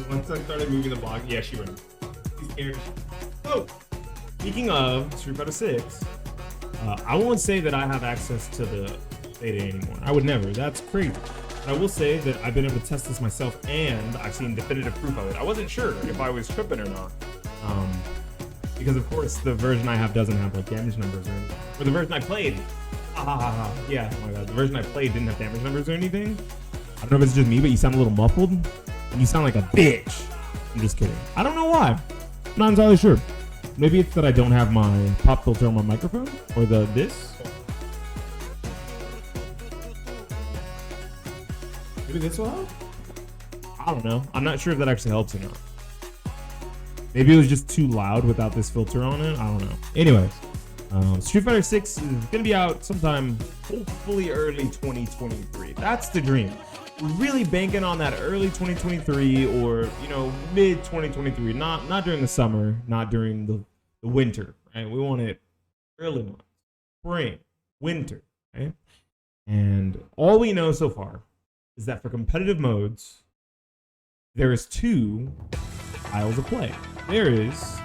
Once I started moving the block, yeah, she ran. She's scared. Oh, speaking of Street Fighter 6, I won't say that I have access to the beta anymore. I would never. That's crazy. I will say that I've been able to test this myself, and I've seen definitive proof of it. I wasn't sure if I was tripping or not, because of course the version I have doesn't have like damage numbers or the version I played. Yeah, oh my god, the version I played didn't have damage numbers or anything. I don't know if it's just me, but you sound a little muffled, and you sound like a bitch. I'm just kidding. I don't know why. I'm not entirely sure. Maybe it's that I don't have my pop filter on my microphone, or this. Maybe this will help? I don't know. I'm not sure if that actually helps or not. Maybe it was just too loud without this filter on it. I don't know. Anyways, Street Fighter 6 is going to be out sometime hopefully early 2023. That's the dream. We're really banking on that early 2023 or, mid 2023. Not during the summer, not during the winter, right? We want it early months, spring, winter, right? And all we know so far is that for competitive modes, there is two styles of play. There is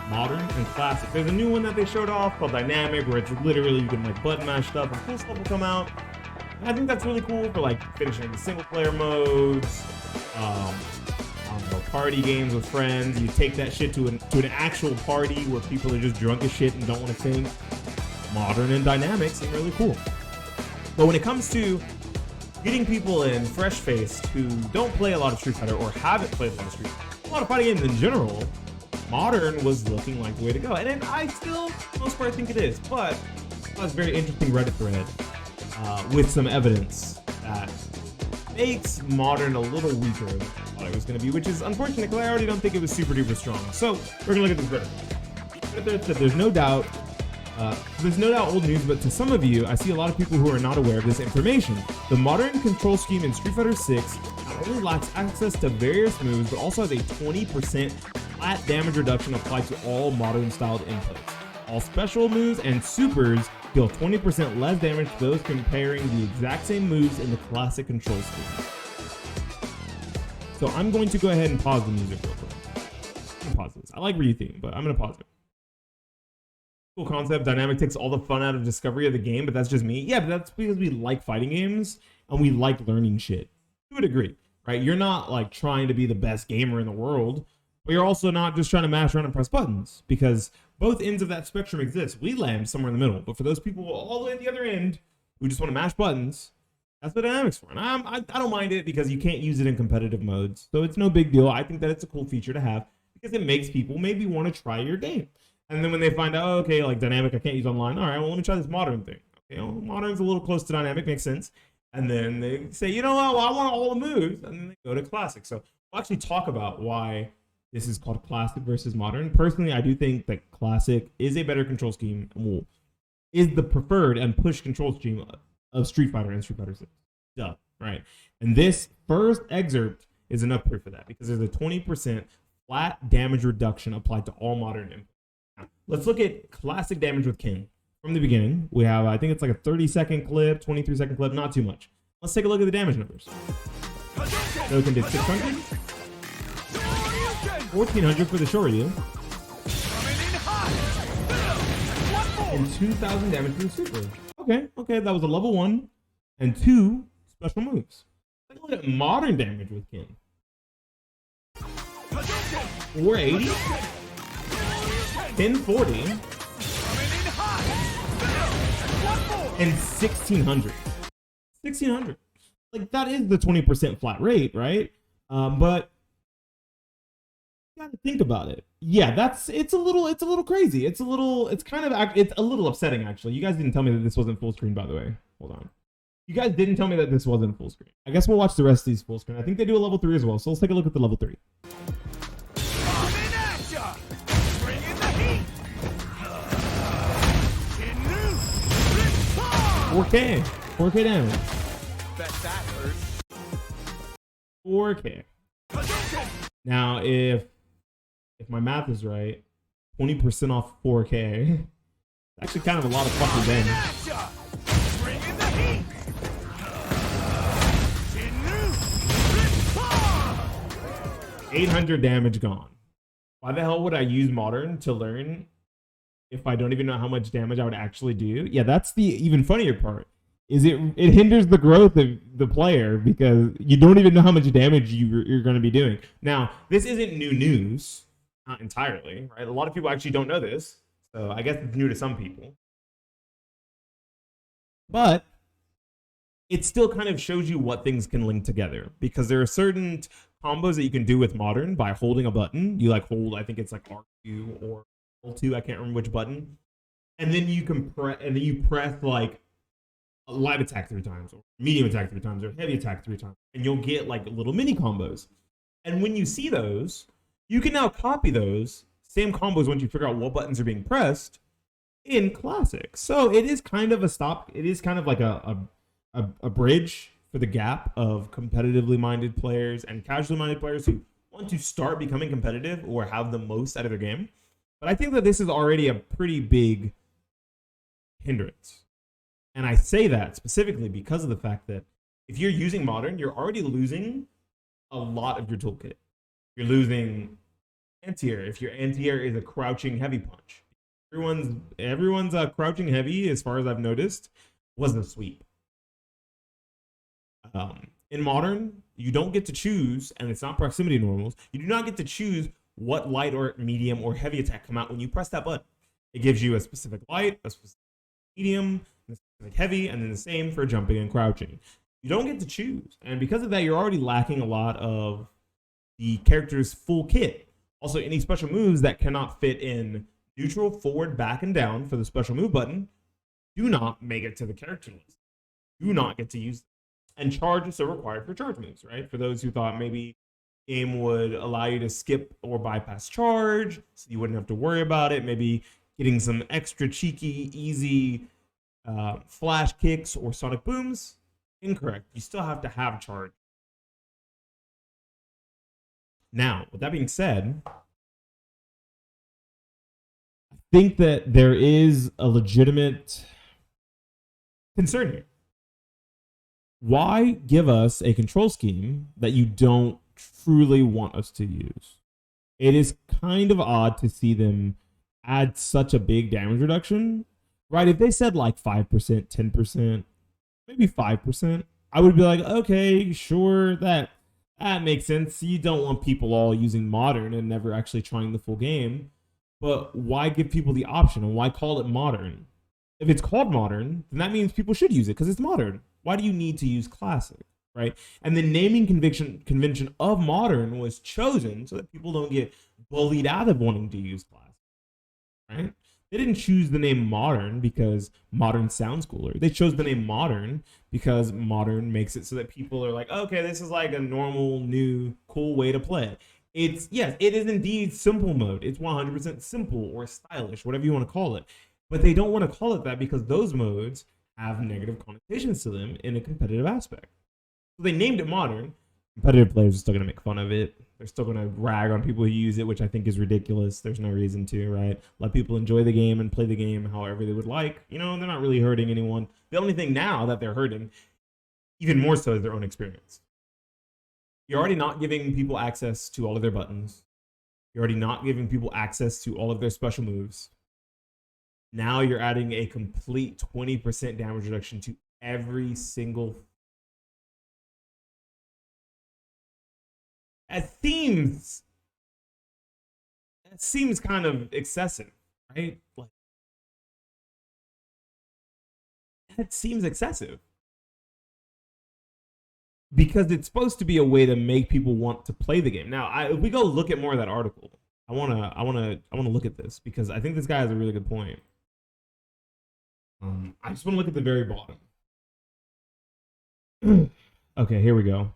modern and classic. There's a new one that they showed off called dynamic, where it's literally you can like button mash stuff and cool stuff will come out. And I think that's really cool for like finishing the single player modes, I don't know, party games with friends. You take that shit to an actual party where people are just drunk as shit and don't want to think. Modern and dynamic seem really cool. But when it comes to getting people in fresh-faced who don't play a lot of Street Fighter or haven't played a lot of Street Fighter, a lot of fighting games in general, modern was looking like the way to go. And I still, for the most part, think it is. But it was a very interesting Reddit thread with some evidence that makes modern a little weaker than I thought it was going to be, which is unfortunate because I already don't think it was super duper strong. So we're going to look at this Reddit. There's no doubt old news, but to some of you, I see a lot of people who are not aware of this information. The modern control scheme in Street Fighter 6 not only lacks access to various moves, but also has a 20% flat damage reduction applied to all modern styled inputs. All special moves and supers deal 20% less damage to those comparing the exact same moves in the classic control scheme. So I'm going to go ahead and pause the music real quick. I'm going to pause this. I like re-theme, but I'm going to pause it. Cool concept. Dynamic takes all the fun out of discovery of the game, but that's just me. Yeah, but that's because we like fighting games and we like learning shit to a degree, right? You're not like trying to be the best gamer in the world, but you're also not just trying to mash around and press buttons, because both ends of that spectrum exist. We land somewhere in the middle, but for those people all the way at the other end who just want to mash buttons, that's what Dynamic's for. And I don't mind it because you can't use it in competitive modes, so it's no big deal. I think that it's a cool feature to have because it makes people maybe want to try your game. And then when they find out, oh, okay, like dynamic, I can't use online. All right, well, let me try this modern thing. Okay, well, modern's a little close to dynamic, makes sense. And then they say, you know what, well, I want all the moves. And then they go to classic. So we'll actually talk about why this is called classic versus modern. Personally, I do think that classic is a better control scheme, is the preferred and push control scheme of Street Fighter and Street Fighter 6. Duh, right? And this first excerpt is enough proof of that because there's a 20% flat damage reduction applied to all modern inputs. Let's look at classic damage with King. From the beginning, we have, I think it's like a 30-second clip, 23-second clip, not too much. Let's take a look at the damage numbers. Dokkan did 600, 1,400 for the Shoryu, and 2,000 damage for the Super. Okay, that was a level 1 and 2 special moves. Take a look at modern damage with King. 480. 1040 and 1600. Like that is the 20% flat rate, right? But you gotta think about it. Yeah, it's a little crazy. It's a little upsetting actually. You guys didn't tell me that this wasn't full screen, by the way. Hold on. You guys didn't tell me that this wasn't full screen. I guess we'll watch the rest of these full screen. I think they do a level 3 as well. So let's take a look at the level 3. 4K damage. Bet that hurts. 4K. Now, if my math is right, 20% off 4K. Actually, kind of a lot of fucking damage. Bring in the heat. 800 damage gone. Why the hell would I use modern to learn if I don't even know how much damage I would actually do? Yeah, that's the even funnier part. Is it hinders the growth of the player because you don't even know how much damage you're going to be doing. Now, this isn't new news, not entirely, right? A lot of people actually don't know this, so I guess it's new to some people. But it still kind of shows you what things can link together because there are certain combos that you can do with modern by holding a button. You like hold, I think it's like R2 or L2, I can't remember which button, and then you can press like a light attack 3 times, or medium attack 3 times, or heavy attack 3 times, and you'll get like little mini combos. And when you see those, you can now copy those same combos once you figure out what buttons are being pressed in Classic. So it is kind of a stop. It is kind of like a bridge for the gap of competitively minded players and casually minded players who want to start becoming competitive or have the most out of their game. But I think that this is already a pretty big hindrance. And I say that specifically because of the fact that if you're using modern, you're already losing a lot of your toolkit. You're losing anti-air if your anti-air is a crouching heavy punch. Everyone's crouching heavy, as far as I've noticed, was the sweep. In modern, you don't get to choose, and it's not proximity normals. You do not get to choose what light or medium or heavy attack come out when you press that button. It gives you a specific light, a specific medium, a specific heavy, and then the same for jumping and crouching. You don't get to choose, and because of that, you're already lacking a lot of the character's full kit. Also, any special moves that cannot fit in neutral, forward, back, and down for the special move button do not make it to the character list. Do not get to use them. And charge is so required for charge moves, right? For those who thought maybe game would allow you to skip or bypass charge, so you wouldn't have to worry about it. Maybe getting some extra cheeky, easy flash kicks or sonic booms. Incorrect. You still have to have charge. Now, with that being said, I think that there is a legitimate concern here. Why give us a control scheme that you don't truly want us to use? It is kind of odd to see them add such a big damage reduction, right? If they said like 5%, 10%, maybe 5%, I would be like, okay, sure, that makes sense. You don't want people all using modern and never actually trying the full game. But why give people the option, and why call it modern? If it's called modern, then that means people should use it because it's modern. Why do you need to use classic, right? And the naming convention of modern was chosen so that people don't get bullied out of wanting to use classic, right? They didn't choose the name modern because modern sounds cooler. They chose the name modern because modern makes it so that people are like, okay, this is like a normal, new, cool way to play. Yes, it is indeed simple mode. It's 100% simple or stylish, whatever you want to call it. But they don't want to call it that because those modes have negative connotations to them in a competitive aspect. So they named it modern. Competitive players are still going to make fun of it. They're still going to rag on people who use it, which I think is ridiculous. There's no reason to, right? Let people enjoy the game and play the game however they would like. You know, they're not really hurting anyone. The only thing now that they're hurting, even more so, is their own experience. You're already not giving people access to all of their buttons. You're already not giving people access to all of their special moves. Now you're adding a complete 20% damage reduction to every single. It seems kind of excessive, right? Like, that seems excessive. Because it's supposed to be a way to make people want to play the game. Now, if we go look at more of that article, I wanna look at this because I think this guy has a really good point. I just want to look at the very bottom. Okay, here we go.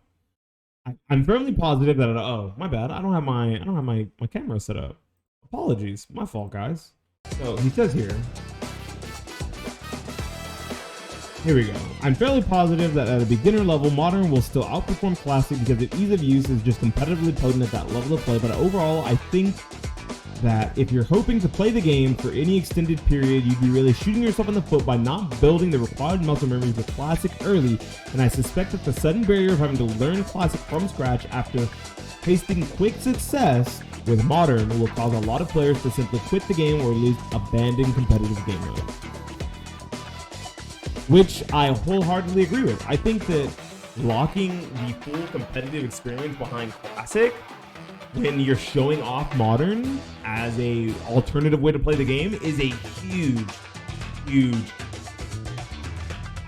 I'm firmly positive that oh, my bad. I don't have my camera set up. Apologies, my fault, guys. So he says here. Here we go. I'm fairly positive that at a beginner level, modern will still outperform classic because its ease of use is just competitively potent at that level of play. But overall, I think that if you're hoping to play the game for any extended period, you'd be really shooting yourself in the foot by not building the required muscle memory for Classic early, and I suspect that the sudden barrier of having to learn Classic from scratch after tasting quick success with Modern will cause a lot of players to simply quit the game or at least abandon competitive game mode. Which I wholeheartedly agree with. I think that locking the full competitive experience behind Classic when you're showing off Modern as a alternative way to play the game is a huge,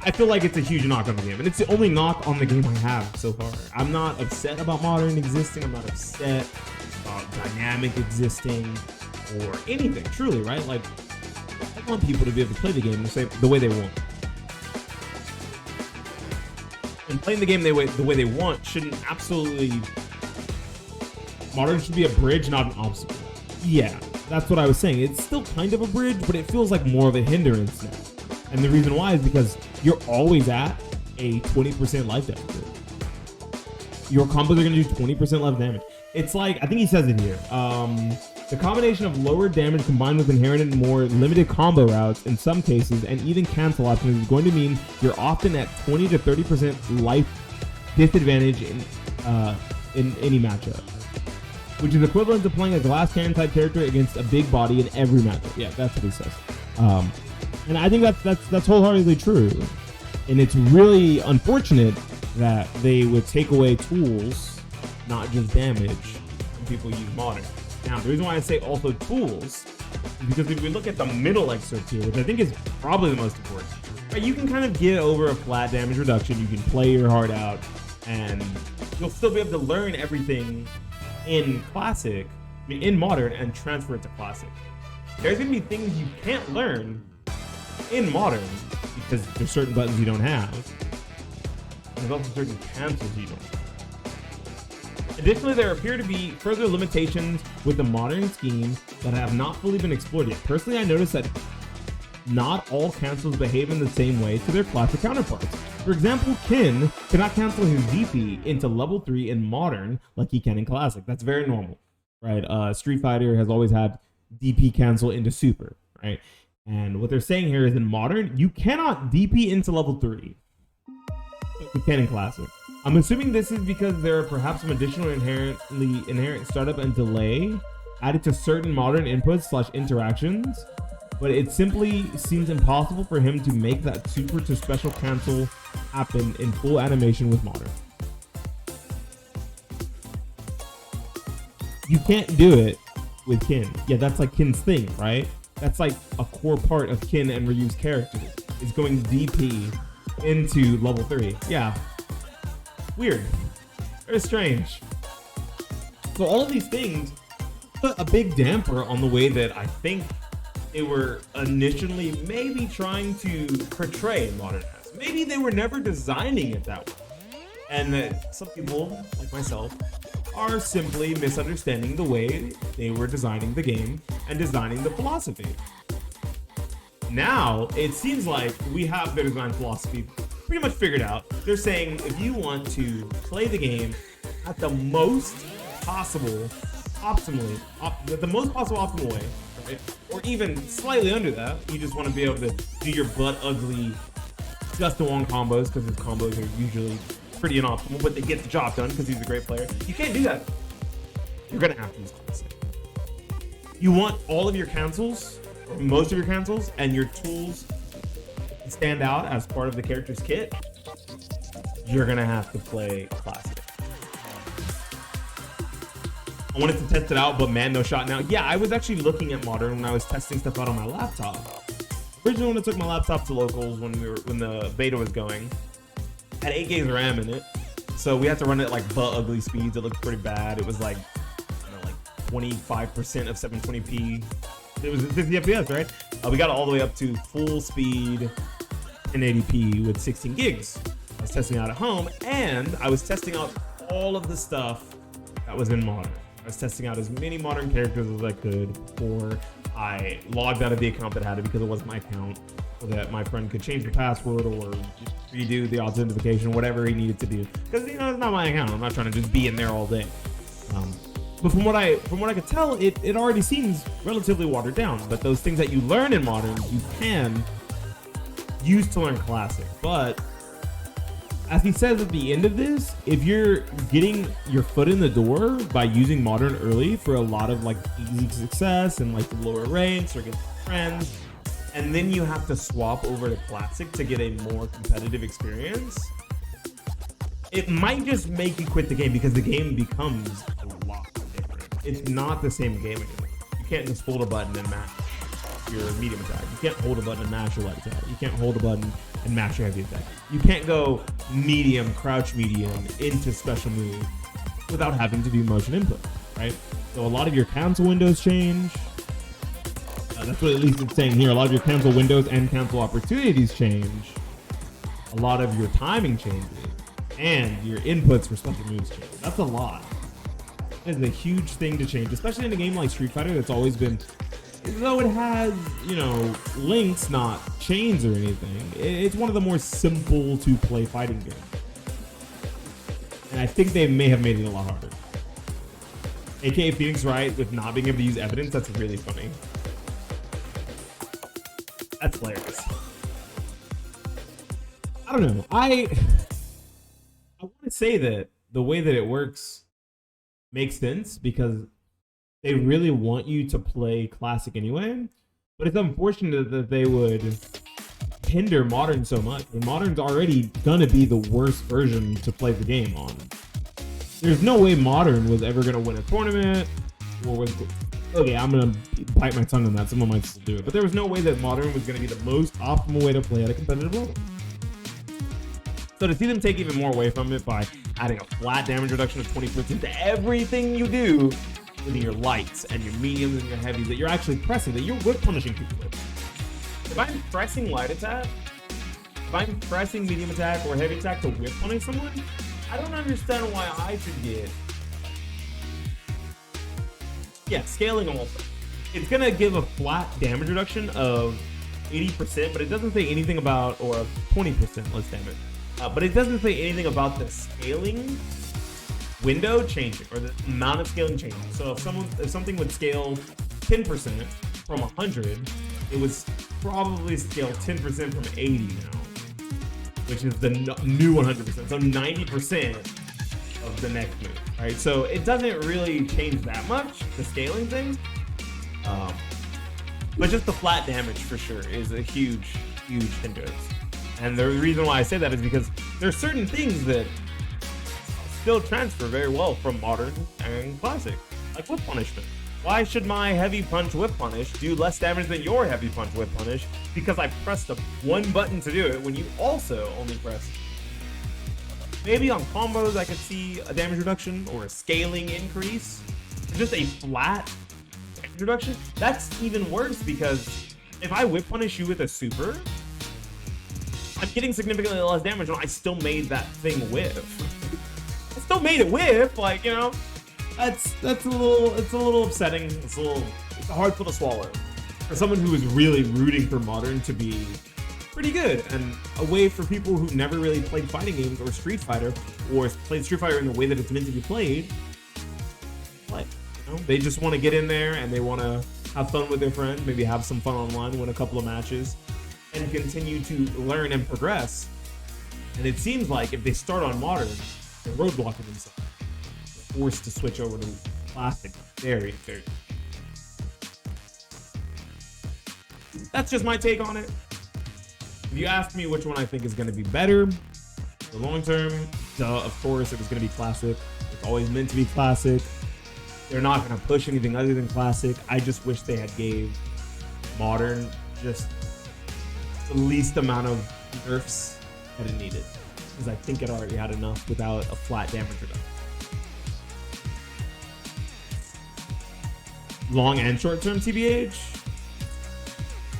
I feel like it's a huge knock on the game, and it's the only knock on the game I have so far. I'm not upset about Modern existing. I'm not upset about Dynamic existing or anything, truly, right? Like, I want people to be able to play the game the way they want. And playing the game the way they want shouldn't absolutely... Modern should be a bridge, not an obstacle. Yeah, that's what I was saying. It's still kind of a bridge, but it feels like more of a hindrance now. And the reason why is because you're always at a 20% life deficit. Your combos are going to do 20% less damage. It's like, I think he says it here. The combination of lower damage combined with inherent and more limited combo routes in some cases, and even cancel options, is going to mean you're often at 20 to 30% life disadvantage in any matchup, which is equivalent to playing a glass cannon type character against a big body in every matchup. Yeah, that's what he says. And I think that's wholeheartedly true. And it's really unfortunate that they would take away tools, not just damage, when people use Modern. Now, the reason why I say also tools is because if we look at the middle excerpt here, which I think is probably the most important, right, you can kind of get over a flat damage reduction. You can play your heart out, and you'll still be able to learn everything in Classic, in Modern, and transfer it to Classic. There's going to be things you can't learn in Modern because there's certain buttons you don't have. There's also certain cancels you don't have. Additionally, there appear to be further limitations with the Modern scheme that have not fully been explored yet. Personally, I noticed that not all cancels behave in the same way to their Classic counterparts. For example, Kin cannot cancel his DP into level 3 in Modern like he can in Classic. That's very normal, right? Street Fighter has always had DP cancel into Super, right? And what they're saying here is in Modern, you cannot DP into level 3. You can in Classic. I'm assuming this is because there are perhaps some additional inherent startup and delay added to certain Modern inputs / interactions, but it simply seems impossible for him to make that super to special cancel happen in full animation with Modern. You can't do it with Kin. Yeah, that's like Kin's thing, right? That's like a core part of Kin and Ryu's character, is going DP into level 3. Yeah. Weird. Very strange. So all of these things put a big damper on the way that I think they were initially maybe trying to portray Modern as. Maybe they were never designing it that way. And that some people, like myself, are simply misunderstanding the way they were designing the game and designing the philosophy. Now, it seems like we have their design philosophy pretty much figured out. They're saying if you want to play the game at the most possible, optimal way, right? Or even slightly under that, you just want to be able to do your butt ugly Justin Wong combos, because his combos are usually pretty inoptimal, but they get the job done because he's a great player. You can't do that. You're gonna have to use Classic. You want all of your cancels, or most of your cancels, and your tools to stand out as part of the character's kit, you're gonna have to play Classic. I wanted to test it out, but man, no shot now. Yeah, I was actually looking at Modern when I was testing stuff out on my laptop. Originally, when I took my laptop to locals when the beta was going, had 8 gigs of RAM in it, so we had to run it at like butt ugly speeds. It looked pretty bad. It was like, I don't know, like 25% of 720p. It was 50 FPS, right? We got it all the way up to full speed 1080p with 16 gigs. I was testing out at home, and I was testing out all of the stuff that was in Modern. I was testing out as many Modern characters as I could before I logged out of the account that had it, because it wasn't my account, so that my friend could change the password or just redo the authentication, whatever he needed to do. Because, you know, it's not my account. I'm not trying to just be in there all day. But from what I could tell, it already seems relatively watered down. But those things that you learn in modern, you can use to learn classic. But as he says at the end of this, if you're getting your foot in the door by using modern early for a lot of like easy success and like the lower ranks or against friends, and then you have to swap over to classic to get a more competitive experience, it might just make you quit the game because the game becomes a lot different. It's not the same game anymore. You can't just hold a button and mash your medium attack. You can't hold a button and mash your light attack. You can't hold a button and mash your heavy attack. You can't go medium, crouch medium into special move without having to do motion input, right? So a lot of your cancel windows change. That's what at least it's saying here. A lot of your cancel windows and cancel opportunities change. A lot of your timing changes. And your inputs for special moves change. That's a lot. It's a huge thing to change, especially in a game like Street Fighter that's always been, though it has, you know, links, not chains or anything, it's one of the more simple to play fighting games. And I think they may have made it a lot harder. AKA Phoenix Wright with not being able to use evidence, that's really funny. That's hilarious. I don't know. I want to say that the way that it works makes sense because they really want you to play classic anyway, but it's unfortunate that they would hinder modern so much. And modern's already gonna be the worst version to play the game on. There's no way modern was ever gonna win a tournament or was, okay, I'm gonna bite my tongue on that. Someone might still do it, but there was no way that modern was gonna be the most optimal way to play at a competitive level. So to see them take even more away from it by adding a flat damage reduction of 20% to everything you do, including your lights and your mediums and your heavies, that you're actually pressing, that you're whip punishing people with. If I'm pressing light attack, if I'm pressing medium attack or heavy attack to whip punish someone, I don't understand why I should get, scaling also. It's gonna give a flat damage reduction of 80%, but it doesn't say anything about, or 20% less damage. But it doesn't say anything about the scaling window changing or the amount of scaling changing. So if something would scale 10% from 100, it would probably scale 10% from 80 now, which is the new 100%. So 90% of the next move, right? So it doesn't really change that much, the scaling thing. But just the flat damage for sure is a huge, huge hindrance. And the reason why I say that is because there's certain things that still transfer very well from modern and classic, like whip punishment. Why should my heavy punch whip punish do less damage than your heavy punch whip punish because I pressed one button to do it when you also only press? Maybe on combos I could see a damage reduction or a scaling increase. Just a flat damage reduction, that's even worse because if I whip punish you with a super, I'm getting significantly less damage when I still made that thing whiff. I still made it whiff, like, you know, it's a little upsetting. It's a hard pill to swallow for someone who is really rooting for modern to be pretty good and a way for people who never really played fighting games or Street Fighter or played Street Fighter in the way that it's meant to be played. Like, you know, they just want to get in there and they want to have fun with their friends, maybe have some fun online, win a couple of matches, and continue to learn and progress. And it seems like if they start on modern, they're roadblocking themselves. They're forced to switch over to classic very, very. That's just my take on it. If you ask me which one I think is going to be better, the long term, of course, it was going to be classic. It's always meant to be classic. They're not going to push anything other than classic. I just wish they had gave modern just the least amount of nerfs that it needed, because I think it already had enough without a flat damage reduction. Long and short term TBH,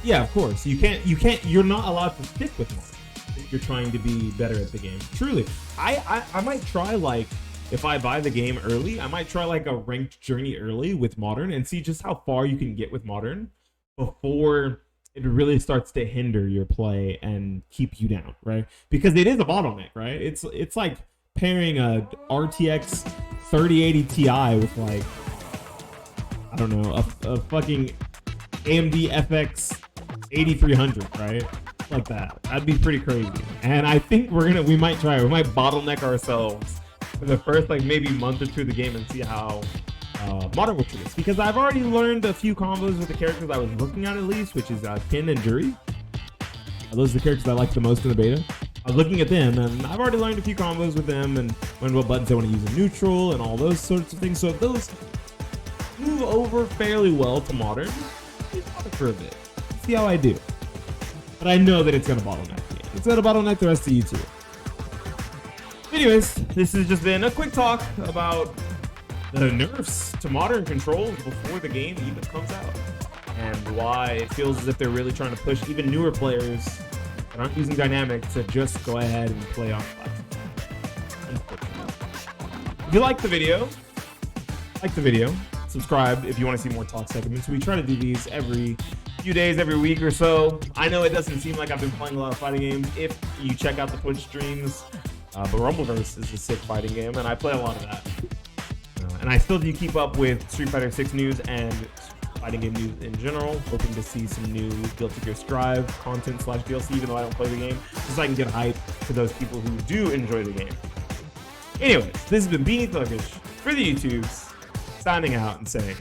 yeah, of course you're not allowed to stick with one if you're trying to be better at the game. Truly, I might try, like, if I buy the game early, I might try like a ranked journey early with modern and see just how far you can get with modern before it really starts to hinder your play and keep you down, right? Because it is a bottleneck, right? It's like pairing a RTX 3080 Ti with like I don't know, a fucking AMD FX 8300, right? Like that. That'd be pretty crazy. And I think we might bottleneck ourselves for the first like maybe month or two of the game and see how modern works with this. Because I've already learned a few combos with the characters I was looking at least, which is Kin and Jury. Those are the characters I like the most in the beta. I was looking at them, and I've already learned a few combos with them, and what buttons I want to use in neutral, and all those sorts of things. So if those move over fairly well to modern, just for a bit. See how I do. But I know that it's going to bottleneck me. It's going to bottleneck the rest of you too. Anyways, this has just been a quick talk about the nerfs to modern controls before the game even comes out, and why it feels as if they're really trying to push even newer players that aren't using dynamic to just go ahead and play on classic. If you like the video, subscribe if you want to see more talk segments. We try to do these every few days, every week or so. I know it doesn't seem like I've been playing a lot of fighting games if you check out the Twitch streams, but Rumbleverse is a sick fighting game, and I play a lot of that. And I still do keep up with Street Fighter 6 news and fighting game news in general, hoping to see some new Guilty Gear Strive content / DLC, even though I don't play the game, just so I can get hype to those people who do enjoy the game. Anyways, this has been Beanie Thuggish for the YouTubes, signing out and saying